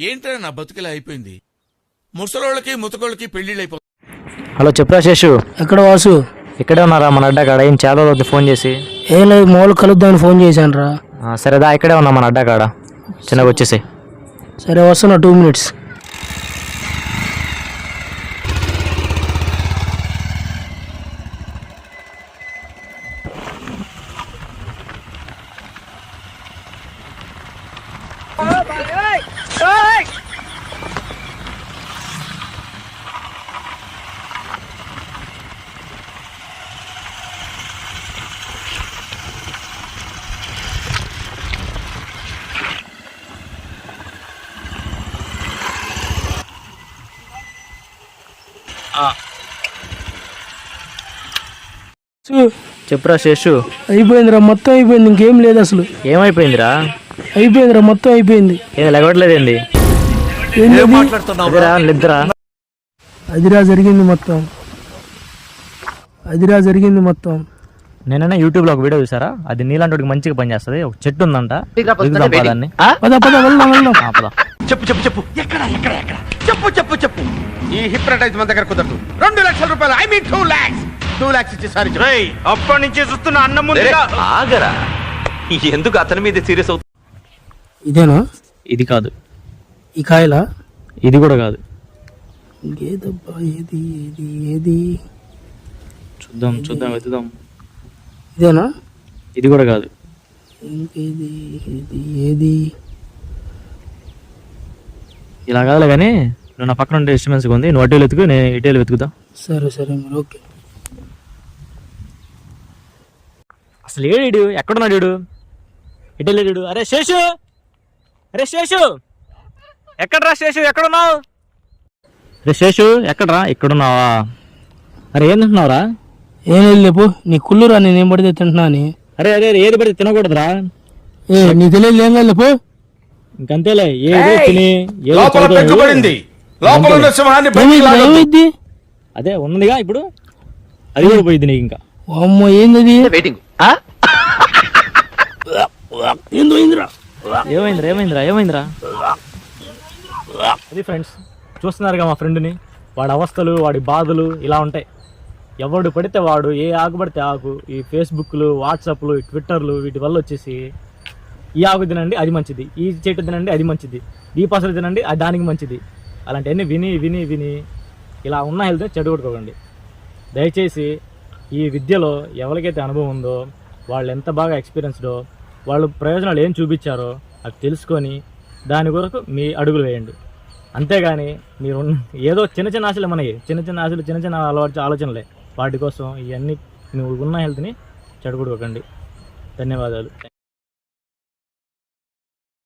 ఏంట్రా నా బతుకులా అయిపోయింది. ముసలోళ్ళకి ముతకోళ్ళకి పెళ్లిళ్ళు అయిపోతుంది. హలో చెప్పురా శేషు. ఎక్కడ వాసు? ఇక్కడే ఉన్నారా మన అడ్డాకాడ? ఏం చాలా రోజు ఫోన్ చేసి. ఏం లేదు, మామూలు కలుద్దామని ఫోన్ చేశాను రా. సరేదా, ఇక్కడే ఉన్నా మన అడ్డాకాడ, చిన్నగా వచ్చేసి. సరే వస్తున్నా, 2 minutes. చెప్పురా శేషు. అయిపోయిందిరా, మొత్తం అయిపోయింది, ఇంకేం లేదు అసలు. ఏమైపోయిందిరా? అయిపోయిందిరా, మొత్తం అయిపోయింది. ఏం లెగవట్లేదేంది? నిద్ర. అదిరా జరిగింది మొత్తం, అదిరా జరిగింది మొత్తం. నేనైనా యూట్యూబ్ లో ఒక వీడియో చూసారా, అది నీలాంటి మంచిగా పనిచేస్తుంది. ఒక చెట్టు ఉందంట, దాన్ని. చెప్పు చెప్పు చెప్పు, ఎక్కడ ఎక్కడ ఎక్కడ, చెప్పు చెప్పు చెప్పు. ఈ హిప్నటైజ్ మన దగ్గర కుదరదు. 2 లక్షల రూపాయలు, ఐ మీన్ 2 lakhs. 2 lakhs ఇచ్చేసారి. అప్పటి నుంచి చూస్తున్న అన్నం ఆగరా, ఎందుకు అతని మీద సీరియస్ అవుతుంది? ఇదేనా? ఇది కాదు. ఈ కాయలా? ఇది కూడా కాదు. ఇంకేదబ్బా, ఏది ఏది ఏది? చూద్దాం చూద్దాం, వెతుదాం. ఇదేనా? ఇది కూడా కాదు. ఇంకేది ఏది ఏది? ఇలా కాదులే కానీ, నువ్వు నా పక్కన ఉండే ఇన్స్ట్రుమెంట్స్ ఉంది, నువ్వు అటు వెతుకు, నేను ఇటు వెతుకుతా. సరే సరే మరి, ఓకే. అసలు ఏడు ఎక్కడున్నాడు? ఇటు వెళ్ళాడు. అరే శేషు, అరే శేషు, ఎక్కడరా శేషు, ఎక్కడున్నావు? అరే శేషు, ఎక్కడరా? ఇక్కడున్నావా? అరే ఏం తింటున్నావురా? ఏం లేదు లేపు, నీ కుళ్ళురా, నేనేం పడితే తింటున్నా అని. అరే అరే ఏది పడితే తినకూడదురా. నీ తెలియదు ఏం కాదు లేపు. ఇంకంతేలే, ఏదో తిని అదే ఉన్నదిగా ఇప్పుడు, అది కూడా పోయింది నీకు. ఇంకా అమ్మో, ఏంది? ఏమైందిరా ఏమైందిరా ఏమైందిరా? అది ఫ్రెండ్స్, చూస్తున్నారుగా మా ఫ్రెండ్ని, వాడి అవస్థలు, వాడి బాధలు ఇలా ఉంటాయి. ఎవడు పడితే వాడు, ఏ ఆకు పడితే ఆకు, ఈ ఫేస్బుక్లు, వాట్సాప్లు, ట్విట్టర్లు, వీటి వల్ల వచ్చేసి ఈ ఆకు తినండి అది మంచిది, ఈ చెట్టు తినండి అది మంచిది, ఈ పసలు తినండి అది దానికి మంచిది, అలాంటివన్నీ విని విని విని ఇలా ఉన్న హెల్త్ చెడగొట్టుకోకండి దయచేసి. ఈ విద్యలో ఎవరికైతే అనుభవం ఉందో, వాళ్ళు ఎంత బాగా ఎక్స్పీరియన్స్డో, వాళ్ళు ప్రయోజనాలు ఏం చూపించారో అది తెలుసుకొని దాని కొరకు మీ అడుగులు వేయండి. అంతేగాని మీరు ఏదో చిన్న చిన్న ఆశలు, మనకి చిన్న చిన్న ఆశలు, చిన్న చిన్న ఆలోచనలే, వాటి కోసం ఇవన్నీ నువ్వు ఉన్న హెల్త్ని చెడగొట్టుకోకండి. ధన్యవాదాలు.